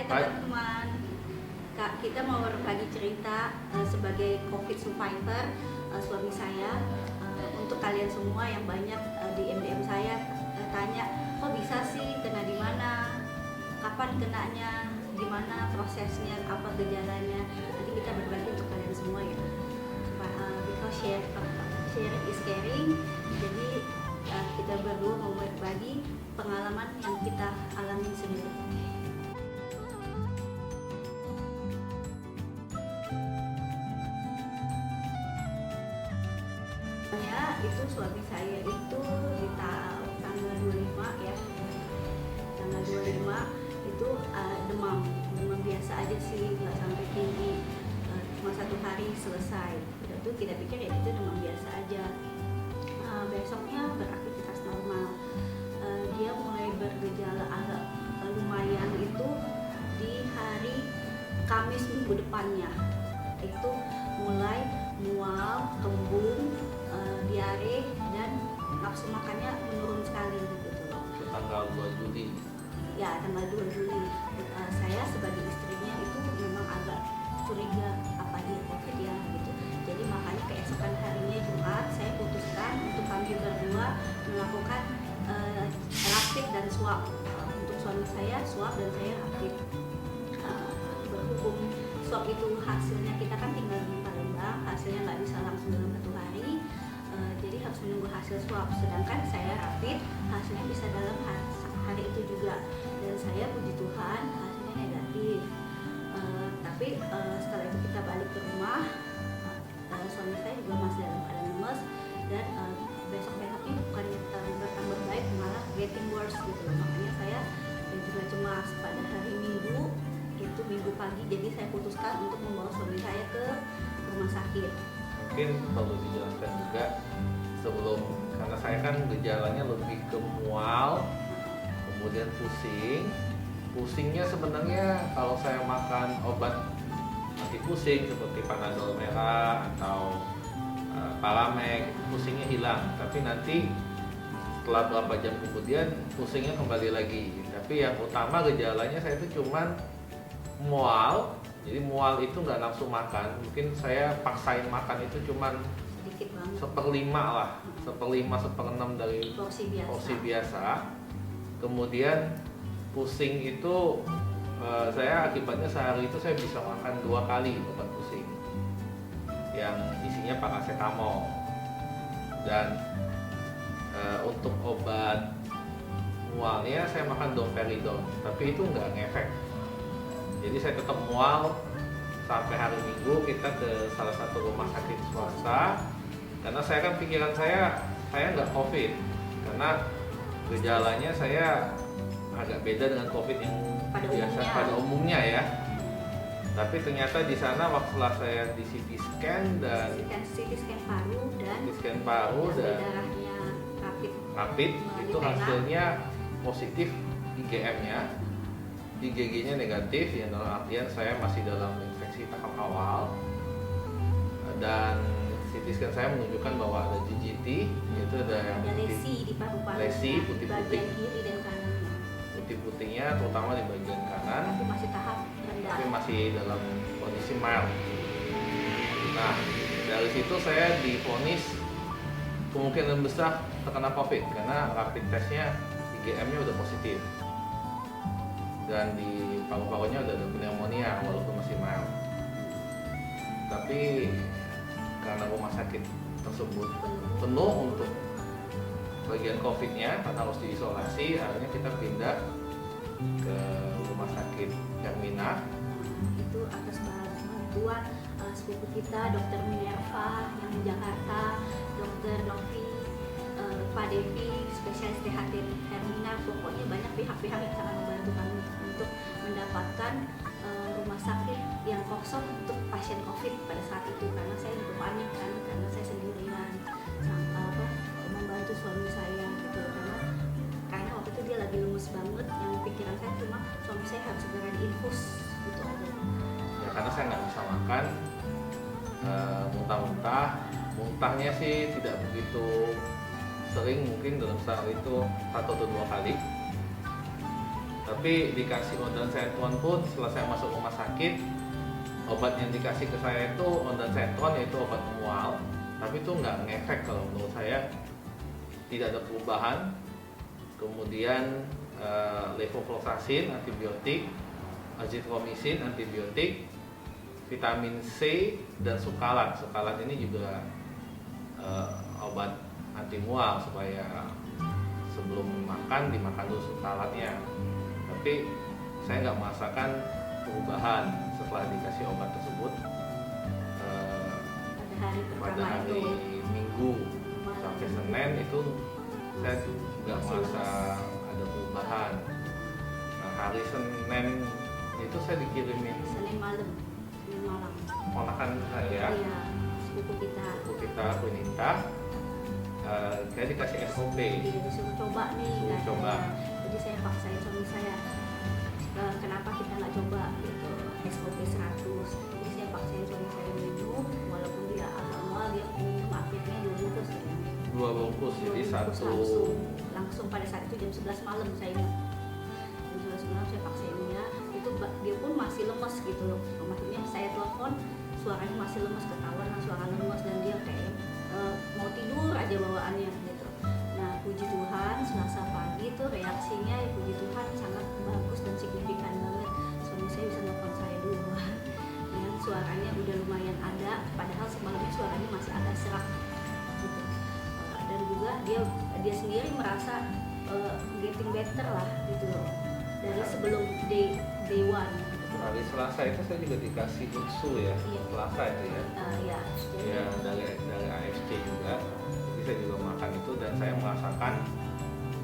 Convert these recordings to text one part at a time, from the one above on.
teman-teman. Kak, kita mau berbagi cerita sebagai COVID survivor, suami saya. Untuk kalian semua yang banyak di MDM saya tanya, kok bisa sih kena di mana, kapan kenanya, gimana prosesnya, apa gejalanya. Nanti kita berbagi untuk kalian semua ya. Because sharing is caring. Jadi kita berdua mau berbagi pengalaman yang kita alami sendiri. Itu suami saya itu di tanggal 25 ya, tanggal 25 itu demam biasa aja sih, nggak sampai tinggi, cuma 1 hari selesai. Itu kita pikir ya itu demam biasa aja. Besoknya beraktivitas normal. Dia mulai bergejala agak lumayan itu di hari Kamis minggu depannya. Itu mulai mual, kembung, diare, dan nafsu makannya menurun sekali gitu loh. Tanggal 2 Juli. Ya, tanggal 2 Juli. Saya sebagai istrinya itu memang agak curiga apa dia COVID ya gitu. Jadi makanya keesokan harinya Jumat saya putuskan untuk kami berdua melakukan rapid dan swab. Untuk suami saya swab dan saya rapid. Berhubung swab itu hasilnya kita kan tinggal di Palembang, hasilnya nggak bisa langsung dalam 1 hari. Jadi harus menunggu hasil swab, sedangkan saya rapid hasilnya bisa dalam hari itu juga, dan saya puji Tuhan hasilnya negatif. Tapi setelah itu kita balik ke rumah, suami saya juga masih dalam keadaan lemes, dan besoknya bukannya bertambah baik malah getting worse gitu loh. Makanya saya juga cemas. Pada hari Minggu itu Minggu pagi, jadi saya putuskan untuk membawa suami saya ke rumah sakit. Mungkin perlu dijelaskan juga sebelum, karena saya kan gejalanya lebih ke mual, kemudian pusingnya sebenarnya kalau saya makan obat anti pusing seperti Panadol merah atau Paramek, pusingnya hilang, tapi nanti setelah berapa jam kemudian pusingnya kembali lagi. Tapi yang utama gejalanya saya itu cuman mual. Jadi mual itu nggak nafsu makan, mungkin saya paksain makan itu cuman Sedikit banget. 1/5 lah, 1/5, 1/6 dari porsi biasa. Kemudian pusing itu saya akibatnya sehari itu saya bisa makan 2 kali obat pusing yang isinya paracetamol. Dan untuk obat mualnya saya makan domperidone, tapi itu nggak ngefek. Jadi saya tetap mual sampai hari Minggu kita ke salah satu rumah sakit swasta, karena saya kan pikiran saya nggak COVID, karena gejalanya saya agak beda dengan COVID yang pada umumnya ya. Tapi ternyata di sana waktu setelah saya di CT scan dan CT scan paru dan darahnya rapid itu hasilnya positif IgM-nya. IgG-nya negatif, ya dalam artian saya masih dalam infeksi tahap awal, dan CT scan saya menunjukkan bahwa ada GGT, yaitu ada lesi di paru-paru, lesi putih-putih, kiri dan kanannya. putih-putihnya terutama di bagian kanan, Tapi masih tahap rendah. tapi masih dalam kondisi mild. Nah, dari situ saya divonis kemungkinan besar terkena COVID karena rapid testnya IgM-nya udah positif. Dan di paru-parunya udah ada pneumonia walaupun masih mild. Tapi karena rumah sakit tersebut penuh untuk bagian COVID-nya karena harus diisolasi, akhirnya kita pindah ke rumah sakit Hermina. Itu atas bantuan sepupu kita, Dokter Minerva yang di Jakarta, Dokter Novi, Pak Devi, spesialis THT Hermina. Pokoknya banyak pihak-pihak yang sangat membantu kami untuk mendapatkan rumah sakit yang kosong untuk pasien COVID pada saat itu, karena saya juga panik kan, karena saya sendirian membantu suami saya gitu, karena waktu itu dia lagi lemes banget, yang pikiran saya cuma suami saya harus segera diinfus gitu aja. Ya karena saya nggak bisa makan muntah-muntah, muntahnya sih tidak begitu sering, mungkin dalam sehari itu 1 atau 2 kali. Tapi dikasih ondansetron pun setelah saya masuk rumah sakit, obat yang dikasih ke saya itu ondansetron, yaitu obat mual, tapi itu nggak ngefek kalau menurut saya, tidak ada perubahan. Kemudian levofloxacin antibiotik, azitromisin antibiotik, vitamin C dan sukalat. Sukalat ini juga obat anti mual, supaya sebelum makan dimakan dulu sukalatnya. Tapi saya nggak merasakan perubahan setelah dikasih obat tersebut. Pada hari Minggu sampai Senin itu saya nggak merasa ada perubahan. Nah, hari Senin itu saya dikirimin Senin malam ponakan saya, sepupu kita Kunita, saya dikasih SOP. disuruh coba nih, Suruh coba. jadi saya paksain suami saya, kenapa kita nggak coba gitu, SOP 100. Jadi saya paksain suami saya minum, walaupun dia agak mual, dia minum akhirnya 2 bungkus ya. 2 bungkus, jadi satu langsung pada saat itu jam 11 malam saya ingat. Jam 11 malam saya paksain itu dia pun masih lemes gitu loh. Maksudnya saya telepon suaranya masih lemes, ketahuan suara lemes, dan dia kayak mau tidur aja bawaannya gitu. Nah, puji Tuhan Selasa pagi itu reaksinya, puji Tuhan sangat bagus dan signifikan banget. Suami saya bisa nelfon saya duluan dengan suaranya udah lumayan ada, padahal semalamnya suaranya masih agak serak gitu. Dan juga dia sendiri merasa getting better lah gitu loh, dari sebelum day one. Hari Selasa itu saya juga dikasih uksu ya, Selasa itu ya. Ya dari AFC juga. Jadi saya juga makan itu, dan saya merasakan,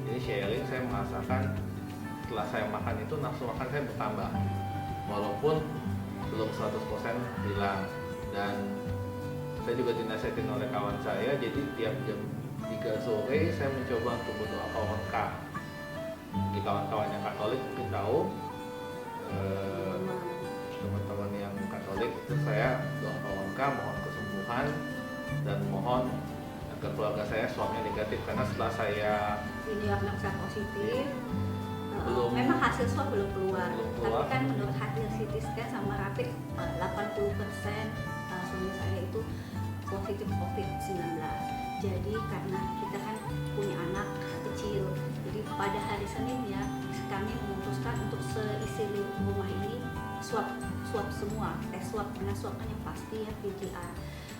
ini sharing, saya merasakan setelah saya makan itu nafsu makan saya bertambah, walaupun belum 100% hilang. Dan saya juga dinasihatin oleh kawan saya, jadi tiap jam 3 sore saya mencoba untuk berdoa kawan-K. Di kawan-kawan yang Katolik mungkin tahu, teman-teman yang Katolik itu saya doa kawan-K, mohon kesembuhan dan mohon agar keluarga saya swabnya negatif, karena setelah saya didiagnosa positif, memang hasil swab belum keluar. Tapi kan menurut hasil CT scan sama rapid 80% suami saya itu positif COVID-19. Jadi karena kita kan punya anak kecil, jadi pada hari Senin ya kami memutuskan untuk seisi rumah ini swab semua, tes swab, karena swab kan yang pasti ya PCR.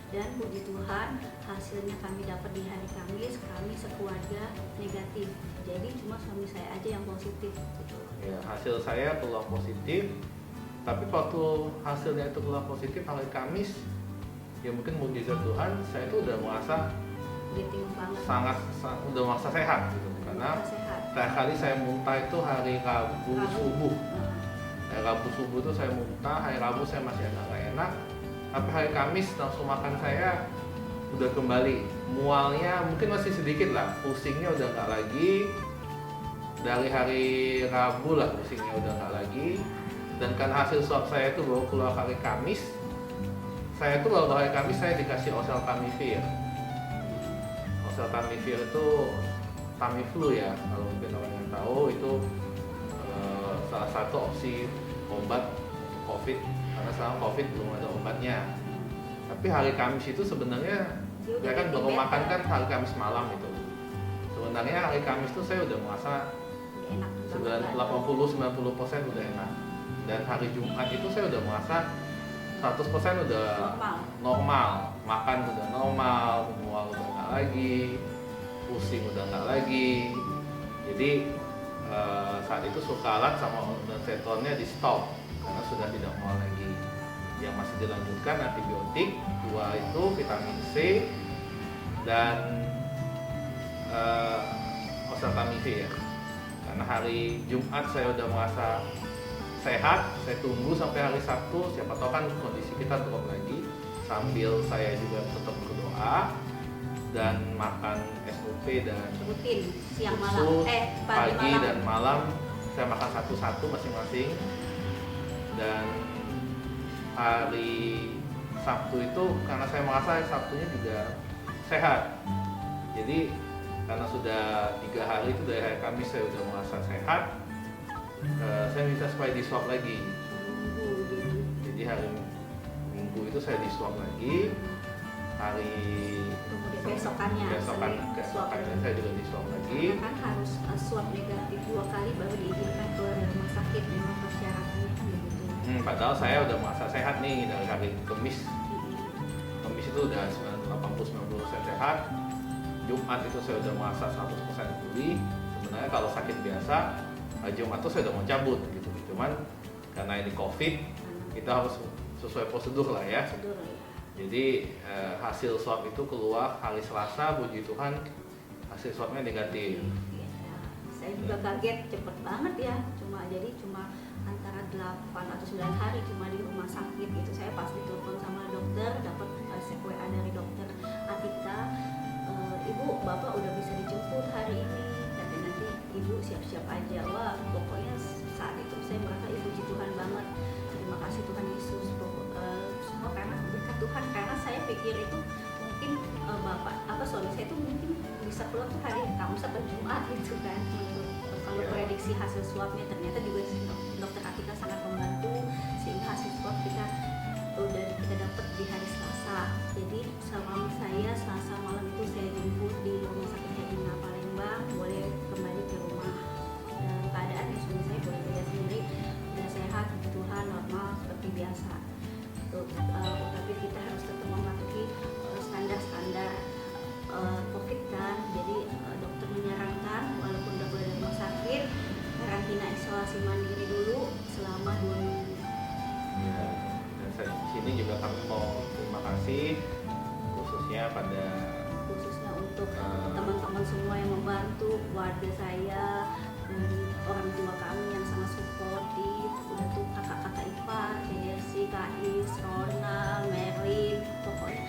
Dan puji Tuhan hasilnya kami dapat di hari Kamis, kami sekeluarga negatif. Jadi cuma suami saya aja yang positif gitu. Ya, hasil saya keluar positif, tapi waktu hasilnya itu keluar positif hari Kamis, ya mungkin mukjizat Tuhan, saya itu udah merasa sangat udah merasa sehat gitu, karena terakhir kali saya muntah itu hari Rabu subuh. Hari Rabu subuh itu saya muntah, hari Rabu saya masih agak nggak enak, tapi hari Kamis langsung makan saya udah kembali. Mualnya mungkin masih sedikit lah, pusingnya udah nggak lagi. Dari hari Rabu lah pusingnya udah nggak lagi. Dan kan hasil swab saya itu baru keluar hari Kamis. Saya itu baru hari Kamis saya dikasih oseltamivir. Oseltamivir itu Tamiflu ya, kalau mungkin orang yang tahu, itu salah satu opsi obat COVID, karena sekarang COVID belum ada obatnya. Tapi hari Kamis itu sebenarnya saya kan baru makan kan hari Kamis malam itu. Sebenarnya hari Kamis itu saya udah merasa 80-90% udah enak. Dan hari Jumat itu saya udah merasa 100% udah normal. Makan udah normal, mual udah nggak lagi, pusing udah nggak lagi. Jadi saat itu sukalat sama ondansetronnya di stop karena sudah tidak mual lagi. Yang masih dilanjutkan antibiotik, 2 itu vitamin C dan oseltamivir. Karena hari Jumat saya udah merasa sehat, saya tunggu sampai hari Sabtu, siapa tahu kan kondisi kita drop lagi, sambil saya juga tetap berdoa dan makan SOP dan rutin siang malam, pagi malam. Dan malam saya makan satu-satu masing-masing. Dan hari Sabtu itu karena saya merasa Sabtunya juga sehat, jadi karena sudah 3 hari itu dari hari Kamis saya udah merasa sehat, saya minta supaya di swab lagi. Minggu Jadi hari Minggu itu saya di swab lagi. Hari kemudian besokannya saya juga di swab lagi. karena kan harus swab negatif 2 kali baru diizinkan keluar dari rumah sakit, memang persyaratannya kan begitu. Padahal saya udah merasa sehat nih dari hari Kamis. Kamis itu udah 80-90% sehat. Jumat itu saya udah merasa 100% pulih. Sebenarnya kalau sakit biasa Jumat itu saya udah mau cabut gitu. Cuman karena ini COVID, kita harus sesuai prosedur lah ya. Jadi hasil swab itu keluar hari Selasa, puji Tuhan hasil swabnya negatif. Saya juga kaget, cepet banget ya. Cuma antara 8 atau 9 hari cuma di rumah sakit gitu. Saya pas ditelepon sama dokter, dapat WA dari dokter Atika, Ibu, Bapak udah bisa dijemput hari ini. Tapi nanti Ibu siap-siap aja. Wah, pokoknya saat itu saya merasa puji Tuhan banget. Terima kasih Tuhan Yesus. Semua karena berkat Tuhan, karena saya pikir itu mungkin suami saya itu mungkin bisa keluar tuh hari Kamis atau Jumat gitu kan. Kalau prediksi hasil swabnya ternyata juga dokter Atika sangat membantu sehingga hasil swab kita dapat di hari Selasa. Jadi suami saya Selasa malam itu saya jemput di rumah sakit Hermina Palembang, boleh kembali ke rumah dan keadaan suami saya boleh kerja sendiri, udah sehat, puji Tuhan, normal seperti biasa. Tapi kita harus tetap mematuhi standar-standar COVID kan. Jadi dokter menyarankan walaupun udah boleh dari rumah sakit, karantina isolasi mandiri dulu selama 2 minggu. Dan di sini juga kami mau terima kasih khususnya untuk teman-teman semua yang membantu, keluarga saya dan orang tua kami yang sangat suportif. Udah tuh kakak-kakak ipar, Jesse, Kak Is, Rona, Mary, pokoknya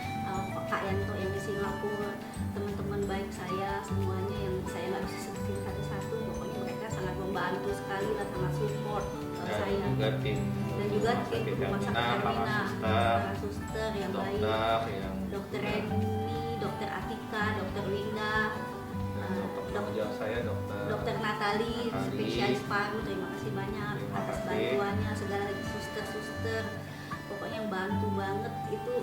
Kak Yanto yang di Singapura, teman-teman baik saya semuanya yang saya nggak bisa sebutin satu-satu, pokoknya mereka sangat membantu sekali lah, sangat support saya. Dan juga tim rumah sakit Hermina, para suster yang baik, dokter Reni, dokter Atika, dokter Linda, dokter Natali, spesialis paru, terima kasih banyak atas bantuannya, segala lagi suster-suster, pokoknya yang bantu banget itu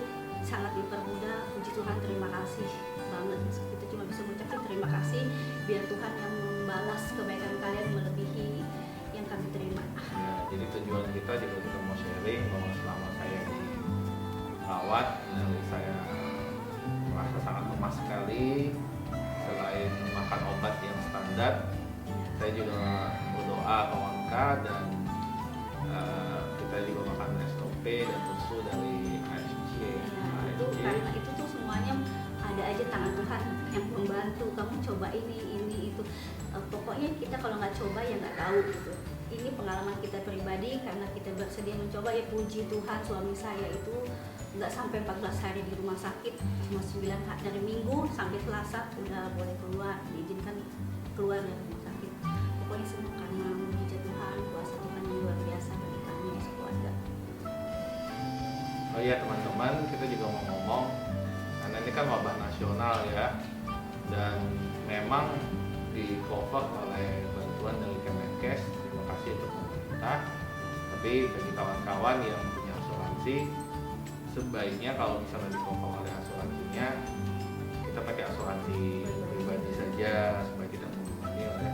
sangat dipermudah. Puji Tuhan, terima kasih banget. Kita cuma bisa mengucapkan terima kasih, biar Tuhan yang membalas kebaikan kalian melebihi yang kami terima. Jadi tujuan kita juga kita mau sharing bahwa selama saya dirawat, saya merasa sangat lemas sekali. Selain makan obat yang standar, saya juga berdoa ke Wangka dan kita juga makan SOP dan susu dari ASC. Karena itu tuh semuanya ada aja tangan Tuhan yang membantu. Kamu coba ini itu. Pokoknya kita kalau nggak coba ya nggak tahu gitu. Ini pengalaman kita pribadi karena kita bersedia mencoba, ya puji Tuhan. Suami saya itu nggak sampai 14 hari di rumah sakit, cuma 9 hari dari Minggu sampai Selasa udah boleh keluar, diizinkan keluar dari rumah sakit. Pokoknya semua karena mujizat Tuhan, kuasa Tuhan yang luar biasa bagi kami sekeluarga. Oh iya teman-teman, kita juga mau ngomong karena ini kan wabah nasional ya, dan memang di cover oleh bantuan dari Kemenkes. Terima kasih untuk pemerintah. Tapi bagi kawan-kawan yang punya asuransi, sebaiknya kalau misalnya di cover oleh asuransinya, kita pakai asuransi pribadi saja supaya tidak membebani oleh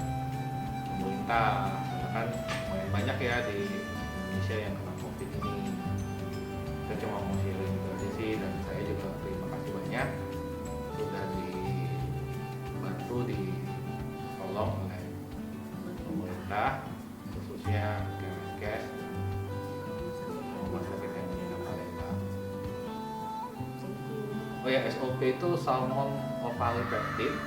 pemerintah. Karena kan lumayan banyak ya di Indonesia yang kena COVID ini. Kita cuma mau sharing juga aja sih, dan saya juga terima kasih banyak sudah dibantu, ditolong oleh pemerintah, khususnya Kemenkes, rumah sakit Hermina Palembang. Oh ya, SOP itu salmon ovale peptide,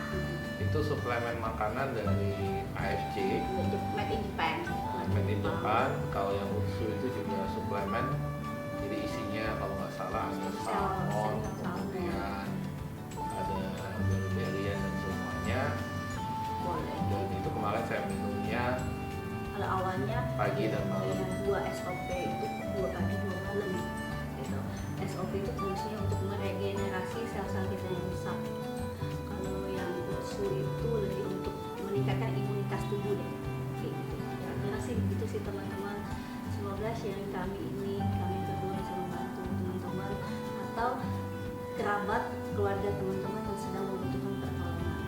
itu suplemen makanan dari AFC, Made in Japan. made in Japan. Kalau yang Utsu itu juga suplemen, jadi isinya kalau nggak salah ada salmon, kemudian ada berlian dan semuanya. Dan itu kemarin saya minumnya Kalau awalnya pagi dan malam. 2 SOP itu 2 pagi 2 malam gitu. SOP itu fungsinya untuk meregenerasi sel-sel kita yang rusak. Kalau yang Utsu itu lebih untuk meningkatkan imunitas tubuh deh. Gitu. Kira-kira sih begitu gitu sih teman-teman. Semoga sharing kami ini, kami berdua bisa membantu teman-teman atau kerabat keluarga teman-teman yang sedang membutuhkan pertolongan.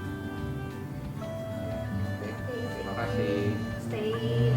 Oke, terima kasih. Stay